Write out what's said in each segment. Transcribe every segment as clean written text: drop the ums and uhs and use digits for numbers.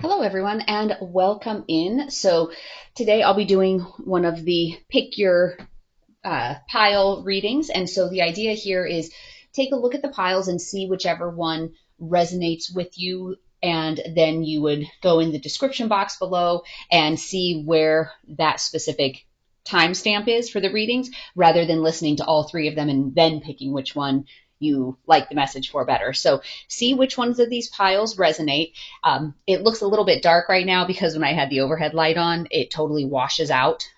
Hello, everyone, and welcome in. So today I'll be doing one of the pick your pile readings. And so the idea here is take a look at the piles and see whichever one resonates with you. And then you would go in the description box below and see where that specific timestamp is for the readings, rather than listening to all three of them and then picking which one you like the message for better. So see which ones of these piles resonate. It looks a little bit dark right now because when I had the overhead light on, it totally washes out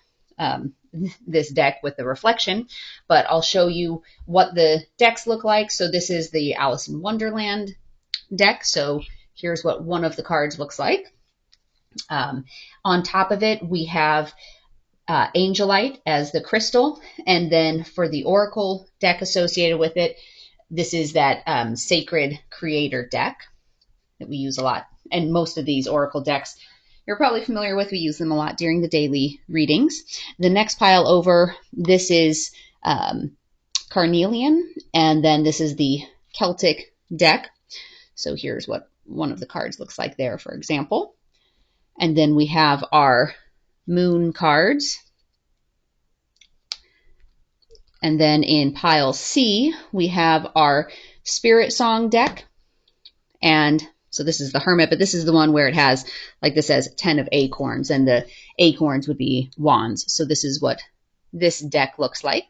this deck with the reflection, but I'll show you what the decks look like. So this is the Alice in Wonderland deck. So here's what one of the cards looks like. On top of it, we have Angelite as the crystal. And then for the Oracle deck associated with it, this is that Sacred Creator deck that we use a lot. And most of these Oracle decks you're probably familiar with. We use them a lot during the daily readings. The next pile over, this is Carnelian, and then this is the Celtic deck. So here's what one of the cards looks like there, for example. And then we have our moon cards. And then in pile C, we have our Spirit Song deck. And so this is the Hermit, but this is the one where it has, like this says, 10 of acorns, and the acorns would be wands. So this is what this deck looks like.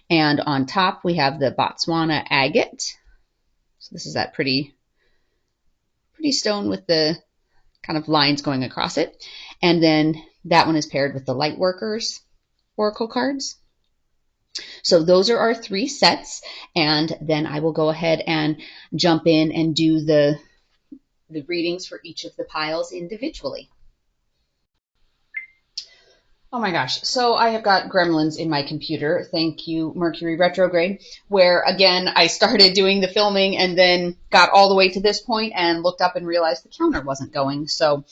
And on top, we have the Botswana Agate. So this is that pretty stone with the kind of lines going across it. And then that one is paired with the Lightworkers Oracle cards. So those are our three sets, and then I will go ahead and jump in and do the readings for each of the piles individually. Oh my gosh, so I have got gremlins in my computer, thank you Mercury retrograde, where again I started doing the filming and then got all the way to this point and looked up and realized the counter wasn't going. So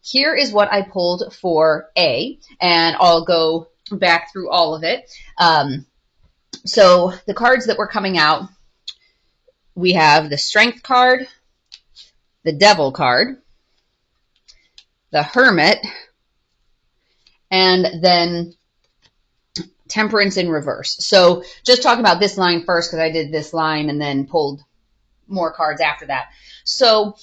here is what I pulled for A, and I'll go back through all of it. So the cards that were coming out, we have the Strength card, the Devil card, the Hermit, and then Temperance in reverse. So just talking about this line first, because I did this line and then pulled more cards after that. So,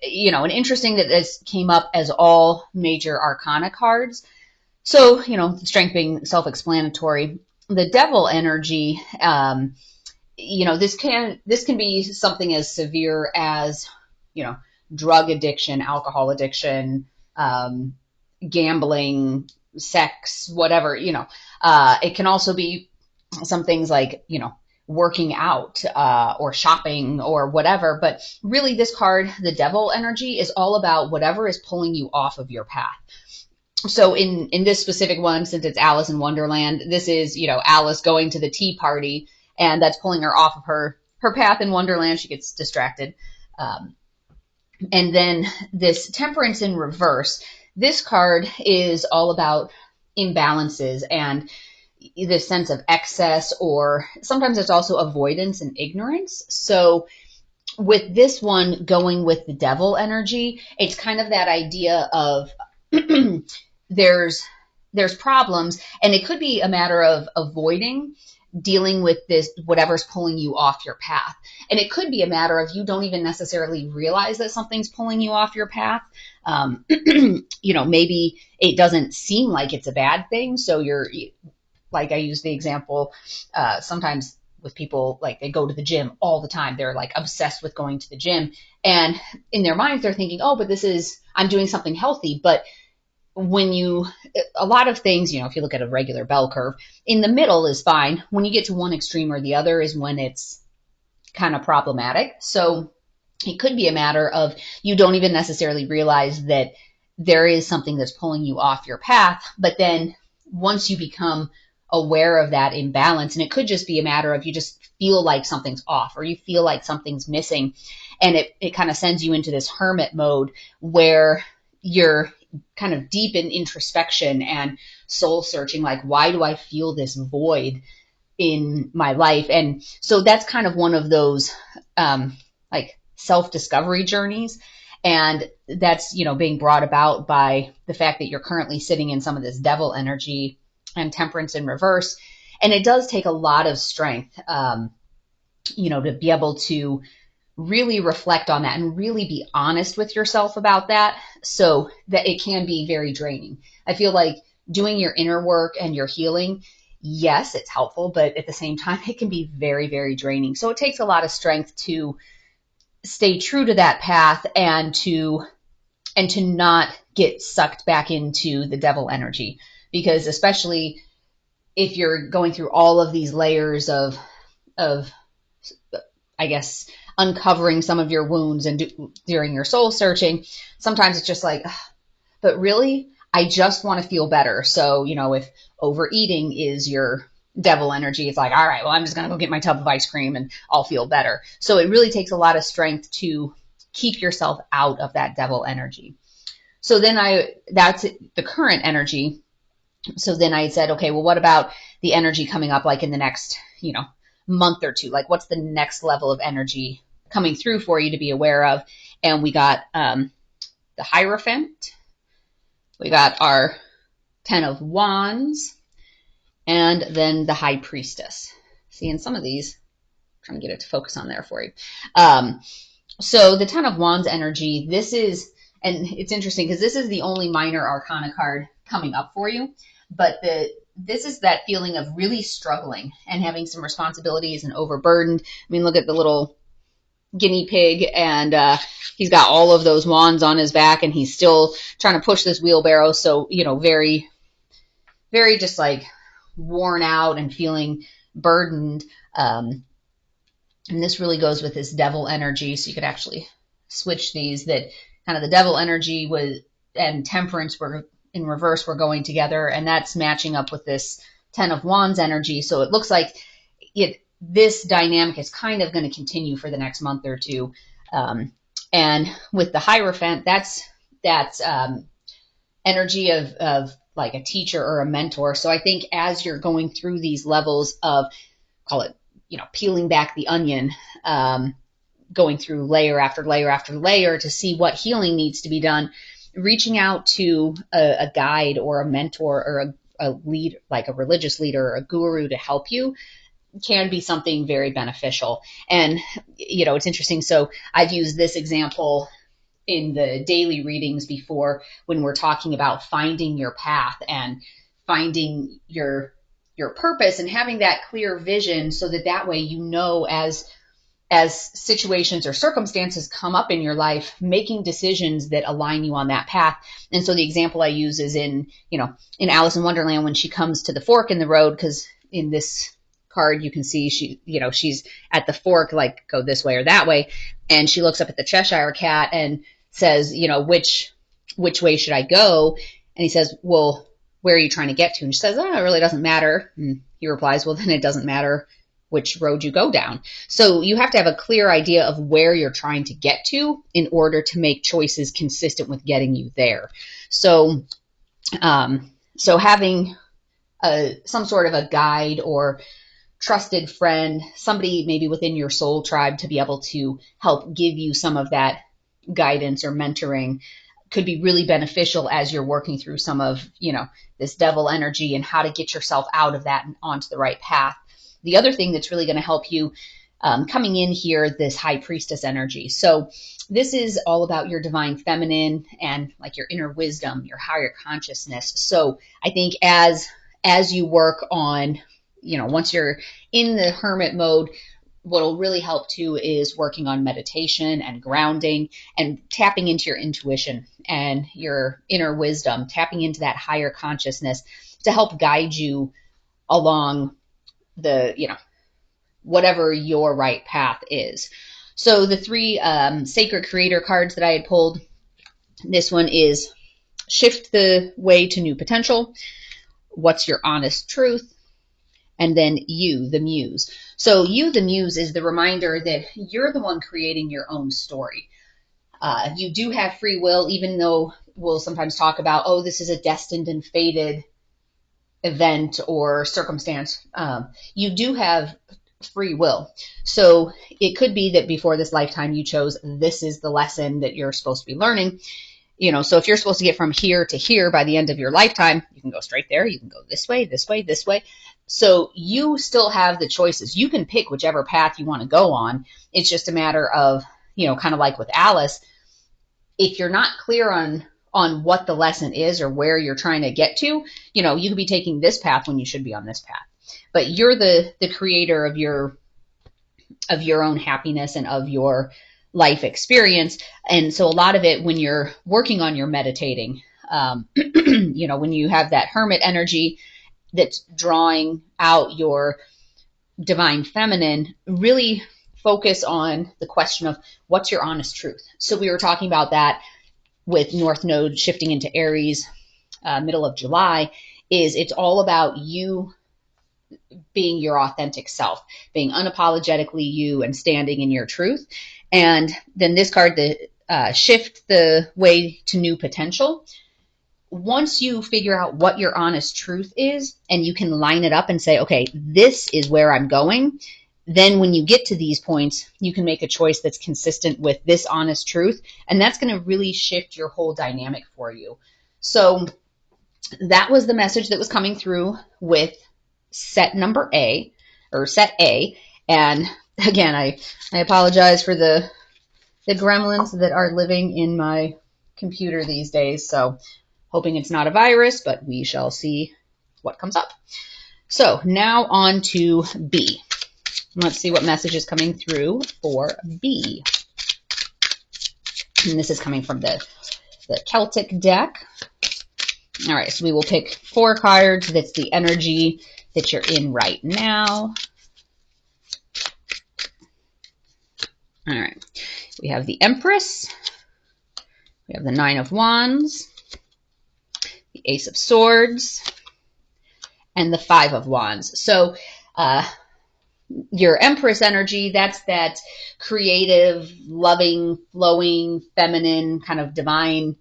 you know, and interesting that this came up as all major arcana cards. So, you know, strength being self-explanatory. The devil energy, you know, this can be something as severe as, you know, drug addiction, alcohol addiction, gambling, sex, whatever, you know. It can also be some things like, you know, working out or shopping or whatever. But really this card, the devil energy, is all about whatever is pulling you off of your path. So in this specific one, since it's Alice in Wonderland, this is, you know, Alice going to the tea party, and that's pulling her off of her path in Wonderland. She gets distracted. And then this Temperance in reverse, this card is all about imbalances and the sense of excess, or sometimes it's also avoidance and ignorance. So with this one going with the devil energy, it's kind of that idea of there's problems, and it could be a matter of avoiding dealing with this, whatever's pulling you off your path. And it could be a matter of you don't even necessarily realize that something's pulling you off your path. You know, maybe it doesn't seem like it's a bad thing. So you're, like I use the example sometimes with people, like they go to the gym all the time. They're like obsessed with going to the gym. And in their minds, they're thinking, oh, but I'm doing something healthy. But a lot of things, you know, if you look at a regular bell curve, in the middle is fine. When you get to one extreme or the other is when it's kind of problematic. So it could be a matter of you don't even necessarily realize that there is something that's pulling you off your path. But then once you become aware of that imbalance, and it could just be a matter of you just feel like something's off or you feel like something's missing, and it kind of sends you into this hermit mode where you're kind of deep in introspection and soul searching, like, why do I feel this void in my life? And so that's kind of one of those like self-discovery journeys. And that's, being brought about by the fact that you're currently sitting in some of this devil energy and temperance in reverse. And it does take a lot of strength, to be able to really reflect on that and really be honest with yourself about that, so that it can be very draining. I feel like doing your inner work and your healing, yes, it's helpful, but at the same time, it can be very, very draining. So it takes a lot of strength to stay true to that path and to not get sucked back into the devil energy, because especially if you're going through all of these layers of I guess, uncovering some of your wounds and during your soul searching, sometimes it's just like, ugh, but really, I just want to feel better. So, if overeating is your devil energy, it's like, all right, well, I'm just going to go get my tub of ice cream and I'll feel better. So it really takes a lot of strength to keep yourself out of that devil energy. So then that's the current energy. So then I said, okay, well, what about the energy coming up like in the next, month or two? Like, what's the next level of energy coming through for you to be aware of? And we got the Hierophant, we got our 10 of Wands, and then the High Priestess. See, in some of these, I'm trying to get it to focus on there for you. So the 10 of Wands energy, this is, and it's interesting because this is the only minor arcana card coming up for you, but this is that feeling of really struggling and having some responsibilities and overburdened. I mean, look at the little guinea pig, and he's got all of those wands on his back, and he's still trying to push this wheelbarrow. So, very, very just like worn out and feeling burdened. And this really goes with this devil energy. So you could actually switch these, that kind of the devil energy and temperance were in reverse, we're going together, and that's matching up with this 10 of Wands energy. So it looks like this dynamic is kind of going to continue for the next month or two. And with the Hierophant, that's energy of like a teacher or a mentor. So I think as you're going through these levels of, call it, peeling back the onion, going through layer after layer after layer to see what healing needs to be done, reaching out to a guide or a mentor or a lead, like a religious leader or a guru to help you, can be something very beneficial. And, it's interesting. So I've used this example in the daily readings before, when we're talking about finding your path and finding your purpose and having that clear vision, so that way, as situations or circumstances come up in your life, making decisions that align you on that path. And so the example I use is in Alice in Wonderland, when she comes to the fork in the road, because in this card you can see she's at the fork, like go this way or that way, and she looks up at the Cheshire Cat and says, which way should I go? And he says, well, where are you trying to get to? And she says, it really doesn't matter. And he replies, well, then it doesn't matter which road you go down. So you have to have a clear idea of where you're trying to get to in order to make choices consistent with getting you there. So, having some sort of a guide or trusted friend, somebody maybe within your soul tribe, to be able to help give you some of that guidance or mentoring could be really beneficial as you're working through some of, this devil energy and how to get yourself out of that and onto the right path. The other thing that's really going to help you coming in here, this High Priestess energy. So this is all about your divine feminine and like your inner wisdom, your higher consciousness. So I think as you work on, once you're in the hermit mode, what'll really help too is working on meditation and grounding and tapping into your intuition and your inner wisdom, tapping into that higher consciousness to help guide you along the, whatever your right path is. So the three sacred creator cards that I had pulled, this one is Shift the Way to New Potential, What's Your Honest Truth, and then You, the Muse. So You, the Muse, is the reminder that you're the one creating your own story. You do have free will, even though we'll sometimes talk about, this is a destined and fated event or circumstance. You do have free will. So it could be that before this lifetime you chose this is the lesson that you're supposed to be learning. So if you're supposed to get from here to here by the end of your lifetime, you can go straight there, you can go this way, this way, this way. So you still have the choices. You can pick whichever path you want to go on. It's just a matter of, kind of like with Alice, if you're not clear on what the lesson is or where you're trying to get to, you could be taking this path when you should be on this path. But you're the creator of your own happiness and of your life experience. And so a lot of it, when you're working on your meditating, when you have that hermit energy that's drawing out your divine feminine, really focus on the question of what's your honest truth. So we were talking about that with North Node shifting into Aries, middle of July, it's all about you being your authentic self, being unapologetically you and standing in your truth. And then this card, the shift the way to new potential. Once you figure out what your honest truth is and you can line it up and say, okay, this is where I'm going, then when you get to these points, you can make a choice that's consistent with this honest truth. And that's going to really shift your whole dynamic for you. So that was the message that was coming through with set number A, or set A. And again, I apologize for the gremlins that are living in my computer these days. So hoping it's not a virus, but we shall see what comes up. So now on to B. Let's see what message is coming through for B. And this is coming from the Celtic deck. All right, so we will pick 4 cards. That's the energy that you're in right now. All right, we have the Empress. We have the 9 of Wands, the Ace of Swords, and the 5 of Wands. So your Empress energy, that's that creative, loving, flowing, feminine, kind of divine,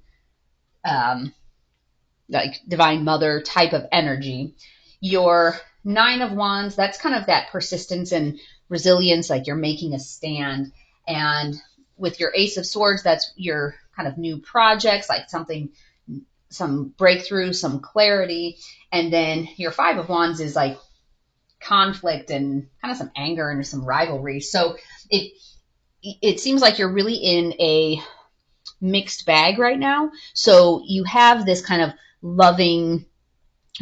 like divine mother type of energy. Your 9 of Wands, that's kind of that persistence and resilience, like you're making a stand. And with your Ace of Swords, that's your kind of new projects, like something, some breakthrough, some clarity. And then your 5 of Wands is like conflict and kind of some anger and some rivalry. So it seems like you're really in a mixed bag right now. So you have this kind of loving,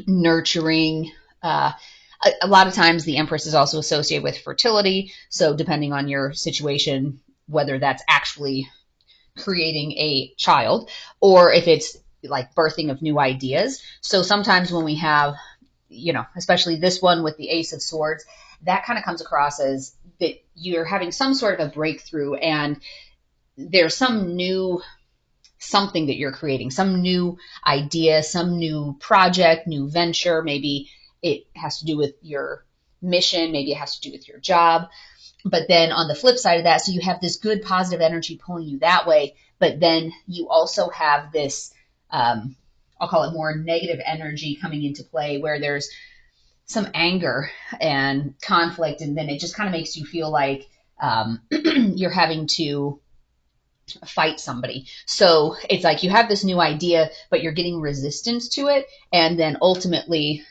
nurturing, a lot of times the Empress is also associated with fertility. So depending on your situation, whether that's actually creating a child or if it's like birthing of new ideas. So sometimes when we have, especially this one with the Ace of Swords, that kind of comes across as that you're having some sort of a breakthrough and there's some new something that you're creating, some new idea, some new project, new venture. Maybe it has to do with your mission. Maybe it has to do with your job. But then on the flip side of that, so you have this good positive energy pulling you that way, but then you also have this, I'll call it more negative energy coming into play where there's some anger and conflict. And then it just kind of makes you feel like you're having to fight somebody. So it's like you have this new idea, but you're getting resistance to it. And then ultimately,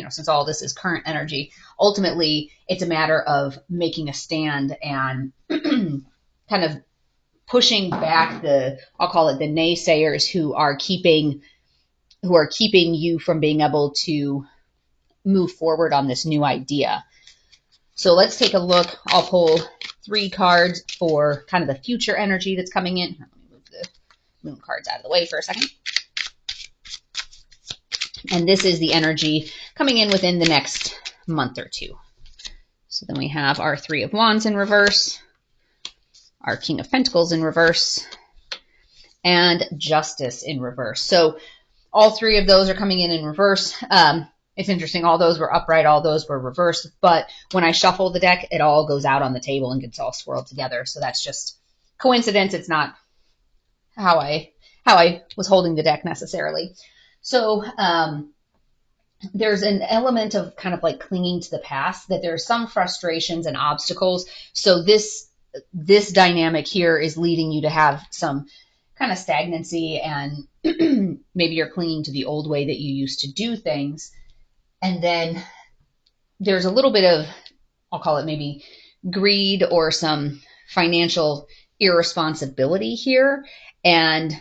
since all this is current energy, ultimately it's a matter of making a stand and kind of pushing back I'll call it the naysayers who are keeping you from being able to move forward on this new idea. So let's take a look. I'll pull 3 cards for kind of the future energy that's coming in. Let me move the moon cards out of the way for a second. And this is the energy coming in within the next month or 2. So then we have our 3 of Wands in reverse, our King of Pentacles in reverse, and Justice in reverse. So all 3 of those are coming in reverse. It's interesting. All those were upright. All those were reversed. But when I shuffle the deck, it all goes out on the table and gets all swirled together. So that's just coincidence. It's not how I was holding the deck necessarily. So there's an element of kind of like clinging to the past, that there's some frustrations and obstacles. So this dynamic here is leading you to have some kind of stagnancy, and maybe you're clinging to the old way that you used to do things. And then there's a little bit of, I'll call it maybe greed or some financial irresponsibility here. And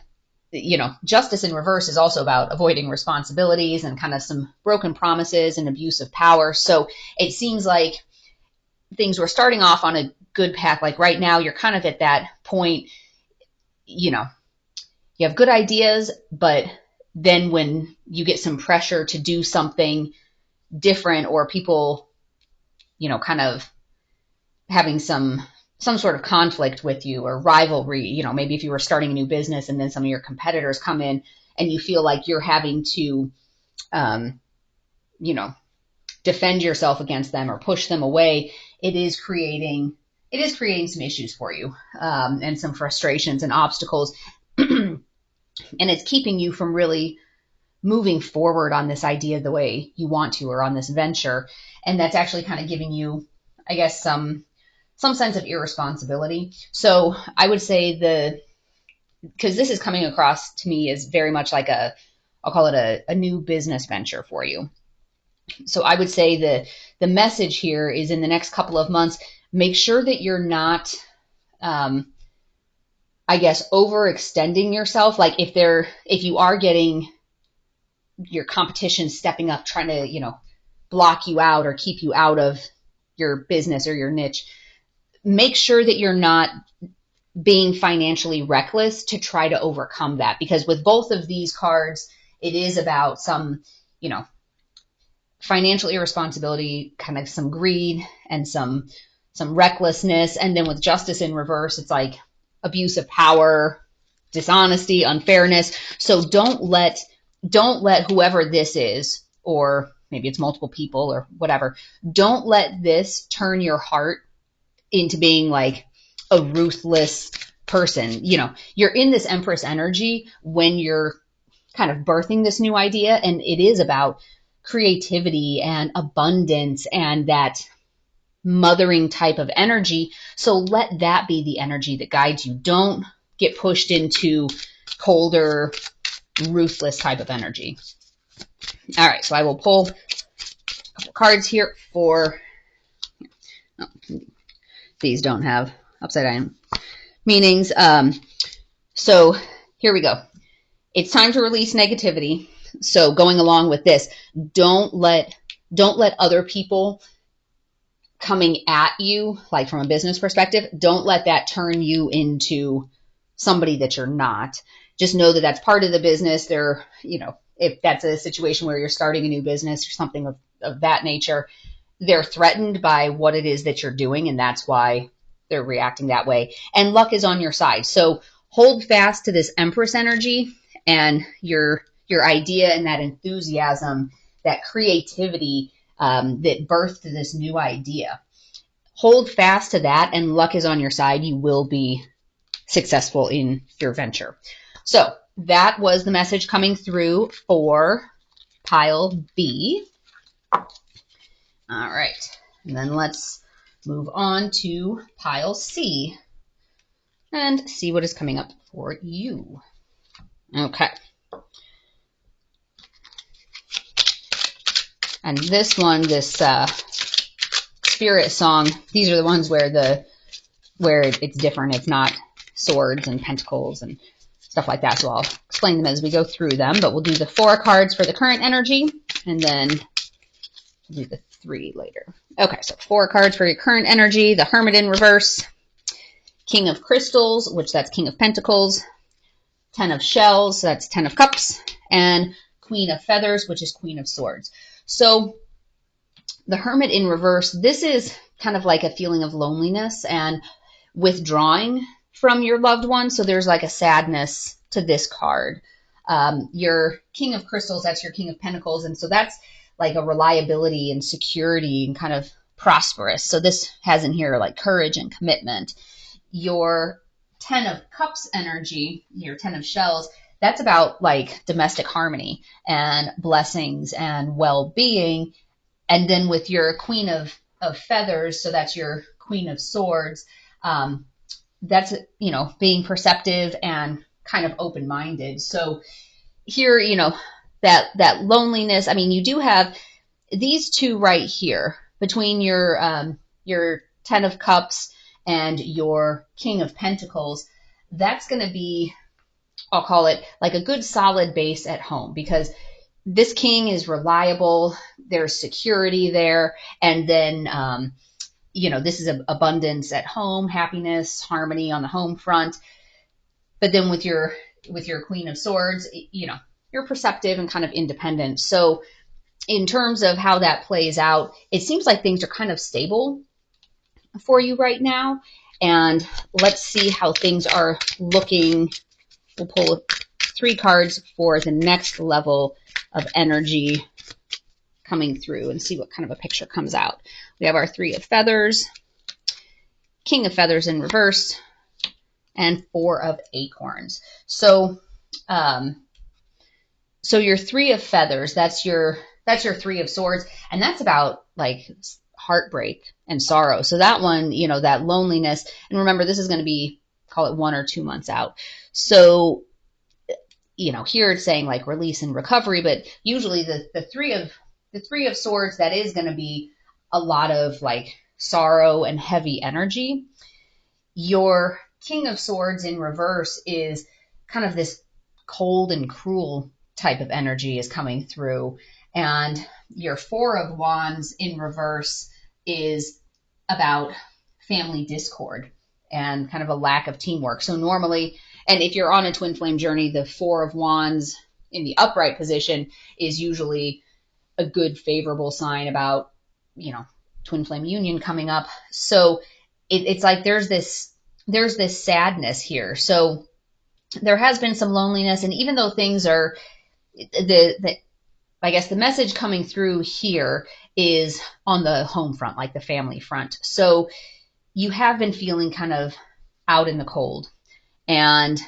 justice in reverse is also about avoiding responsibilities and kind of some broken promises and abuse of power. So it seems like things were starting off on a good path. Like right now, you're kind of at that point, you have good ideas, but then when you get some pressure to do something different, or people, kind of having some sort of conflict with you or rivalry, maybe if you were starting a new business and then some of your competitors come in and you feel like you're having to, defend yourself against them or push them away, it is creating some issues for you, and some frustrations and obstacles. And it's keeping you from really moving forward on this idea the way you want to, or on this venture. And that's actually kind of giving you, I guess, some sense of irresponsibility. So I would say because this is coming across to me as very much like I'll call it a new business venture for you. So I would say the message here is, in the next couple of months, make sure that you're not, I guess, overextending yourself. Like if you are getting your competition stepping up, trying to, block you out or keep you out of your business or your niche, make sure that you're not being financially reckless to try to overcome that. Because with both of these cards, it is about some, financial irresponsibility, kind of some greed and some recklessness. And then with justice in reverse, it's like abuse of power, dishonesty, unfairness. So don't let whoever this is, or maybe it's multiple people or whatever, don't let this turn your heart into being like a ruthless person. You're in this Empress energy when you're kind of birthing this new idea, and it is about creativity and abundance and that mothering type of energy. So let that be the energy that guides you. Don't get pushed into colder, ruthless type of energy. All right, so I will pull a couple cards here for, these don't have upside down meanings. So here we go. It's time to release negativity. So going along with this, don't let other people coming at you, like from a business perspective, don't let that turn you into somebody that you're not. Just know that that's part of the business. If that's a situation where you're starting a new business or something of that nature, they're threatened by what it is that you're doing, and that's why they're reacting that way. And luck is on your side. So hold fast to this Empress energy and your idea and that enthusiasm, that creativity that birthed this new idea. Hold fast to that, and luck is on your side. You will be successful in your venture. So that was the message coming through for pile B. All right, and then let's move on to pile C and see what is coming up for you. Okay. And this one, this spirit song, these are the ones where it's different. It's not swords and pentacles and stuff like that. So I'll explain them as we go through them, but we'll do the 4 cards for the current energy, and then we'll do the 3 later. Okay, so 4 cards for your current energy: the Hermit in reverse, King of Crystals, which that's King of Pentacles, 10 of Shells, so that's 10 of Cups, and Queen of Feathers, which is Queen of Swords. So the Hermit in reverse, this is kind of like a feeling of loneliness and withdrawing from your loved one. So there's like a sadness to this card. Your King of Crystals, that's your King of Pentacles. And so that's like a reliability and security and kind of prosperous. So this has in here like courage and commitment. Your 10 of Cups energy, your 10 of Shells, that's about like domestic harmony and blessings and well-being. And then with your Queen of Feathers, so that's your Queen of Swords, that's, being perceptive and kind of open-minded. So here, that loneliness, I mean, you do have these two right here between your 10 of Cups and your King of Pentacles. That's going to be, I'll call it like a good solid base at home, because this king is reliable. There's security there. And then, this is abundance at home, happiness, harmony on the home front. But then with your Queen of Swords, you're perceptive and kind of independent. So in terms of how that plays out, it seems like things are kind of stable for you right now. And let's see how things are looking. We'll pull 3 cards for the next level of energy coming through and see what kind of a picture comes out. We have our 3 of Feathers, King of Feathers in reverse, and 4 of Acorns. So, so your 3 of Feathers, that's your 3 of Swords, and that's about like heartbreak and sorrow. So that one, that loneliness, and remember, this is going to be, call it 1 or 2 months out. So, here it's saying like release and recovery, but usually the 3 of Swords, that is going to be a lot of like sorrow and heavy energy. Your King of Swords in reverse is kind of this cold and cruel type of energy is coming through. And your 4 of Wands in reverse is about family discord and kind of a lack of teamwork. So normally, and if you're on a twin flame journey, the 4 of Wands in the upright position is usually a good favorable sign about, twin flame union coming up. So it's like there's this sadness here. So there has been some loneliness, and even though things are, I guess the message coming through here is on the home front, like the family front. So you have been feeling kind of out in the cold, and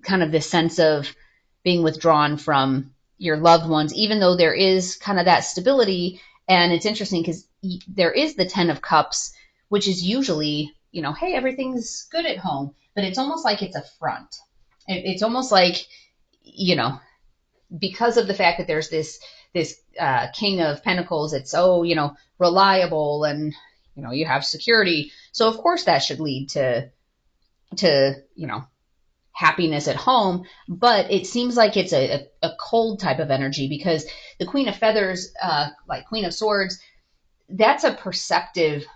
kind of this sense of being withdrawn from your loved ones, even though there is kind of that stability. And it's interesting because there is the 10 of Cups, which is usually, hey, everything's good at home, but it's almost like it's a front. It's almost like, because of the fact that there's this King of Pentacles, it's reliable, and you have security. So of course that should lead to happiness at home. But it seems like it's a cold type of energy, because the Queen of Feathers, like Queen of Swords, that's a perceptive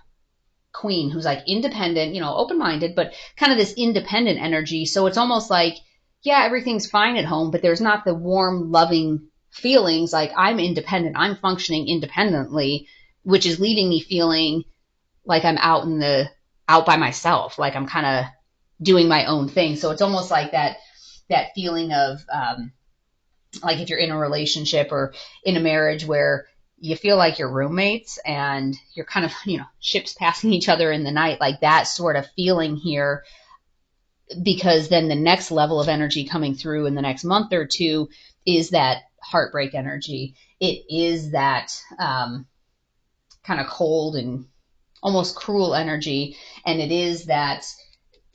queen who's like independent, open-minded, but kind of this independent energy. So it's almost like, yeah, everything's fine at home, but there's not the warm, loving feelings like I'm independent, I'm functioning independently, which is leaving me feeling like I'm out by myself, like I'm kind of doing my own thing. So it's almost like that feeling of like if you're in a relationship or in a marriage where you feel like you're roommates and you're kind of, ships passing each other in the night, like that sort of feeling here. Because then the next level of energy coming through in the next month or two is that heartbreak energy. It is that kind of cold and almost cruel energy. And it is that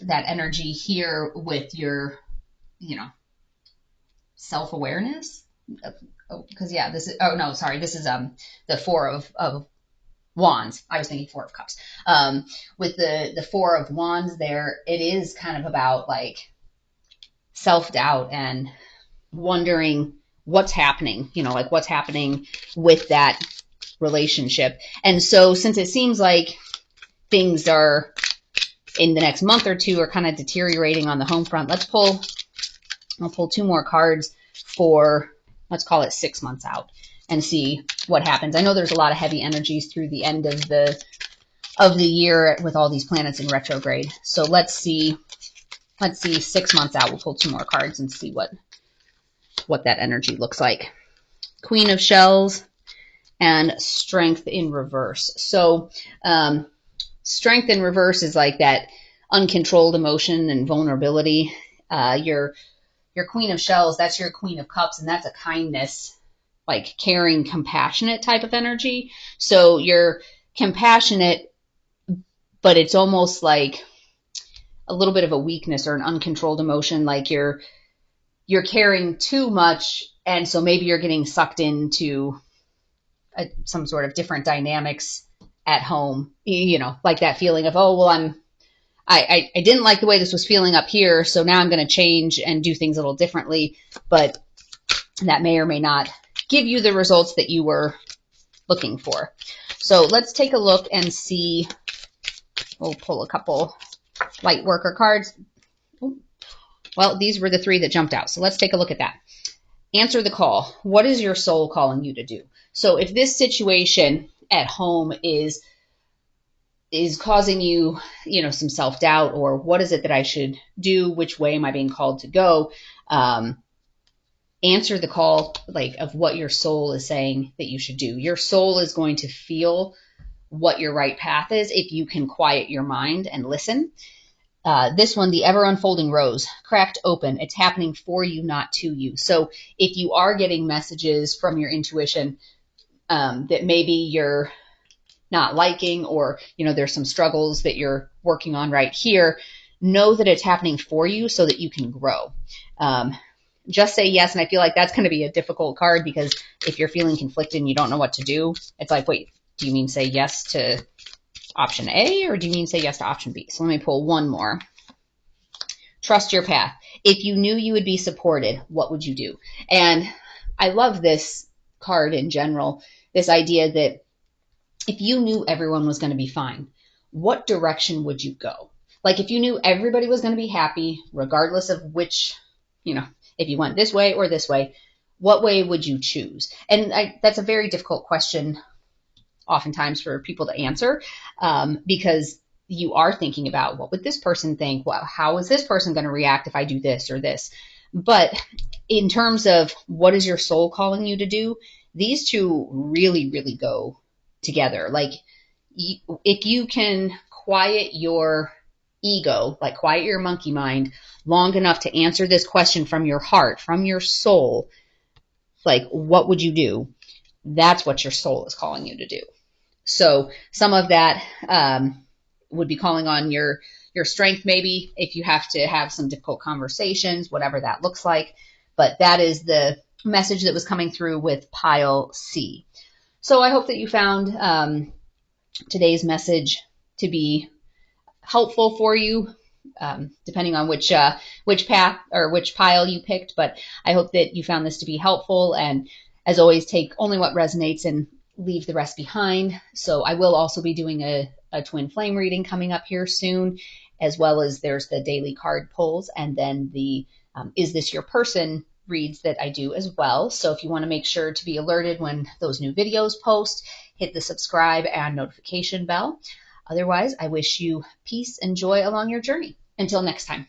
energy here with your, self-awareness. Because this is, this is the 4 of Wands. I was thinking 4 of Cups. With the 4 of Wands there, it is kind of about like self-doubt and wondering what's happening, like what's happening with that relationship. And so since it seems like things are in the next month or two are kind of deteriorating on the home front, I'll pull 2 more cards for, let's call it 6 months out, and see what happens. I know there's a lot of heavy energies through the end of the year with all these planets in retrograde. So let's see 6 months out. We'll pull 2 more cards and see what that energy looks like. Queen of Shells and Strength in reverse. So Strength in reverse is like that uncontrolled emotion and vulnerability. You're your Queen of Shells, that's your Queen of Cups, and that's a kindness, like caring, compassionate type of energy. So you're compassionate, but it's almost like a little bit of a weakness or an uncontrolled emotion, like you're caring too much, and so maybe you're getting sucked into some sort of different dynamics at home, like that feeling of, oh, well, I didn't like the way this was feeling up here, so now I'm going to change and do things a little differently, but that may or may not give you the results that you were looking for. So let's take a look and see. We'll pull a couple light worker cards. Well, these were the 3 that jumped out, so let's take a look at that. Answer the call. What is your soul calling you to do? So if this situation at home is causing you, some self-doubt, or what is it that I should do? Which way am I being called to go? Answer the call, like, of what your soul is saying that you should do. Your soul is going to feel what your right path is if you can quiet your mind and listen. This one, the ever unfolding rose, cracked open. It's happening for you, not to you. So if you are getting messages from your intuition that maybe you're not liking, or, there's some struggles that you're working on right here, know that it's happening for you so that you can grow. Just say yes. And I feel like that's going to be a difficult card, because if you're feeling conflicted and you don't know what to do, it's like, wait, do you mean say yes to option A, or do you mean say yes to option B? So let me pull one more. Trust your path. If you knew you would be supported, what would you do? And I love this card in general, this idea that if you knew everyone was going to be fine, what direction would you go? Like, if you knew everybody was going to be happy, regardless of which, if you went this way or this way, what way would you choose? And that's a very difficult question oftentimes for people to answer, because you are thinking about, what would this person think? Well, how is this person going to react if I do this or this? But in terms of what is your soul calling you to do, these two really, really go together. Like, if you can quiet your ego, like quiet your monkey mind long enough to answer this question from your heart, from your soul, like, what would you do? That's what your soul is calling you to do. So some of that would be calling on your strength, maybe, if you have to have some difficult conversations, whatever that looks like. But that is the message that was coming through with pile C. So I hope that you found today's message to be helpful for you, depending on which path or which pile you picked. But I hope that you found this to be helpful. And as always, take only what resonates and leave the rest behind. So I will also be doing a twin flame reading coming up here soon, as well as there's the daily card pulls, and then the Is This Your Person reads that I do as well. So if you want to make sure to be alerted when those new videos post, hit the subscribe and notification bell. Otherwise, I wish you peace and joy along your journey. Until next time.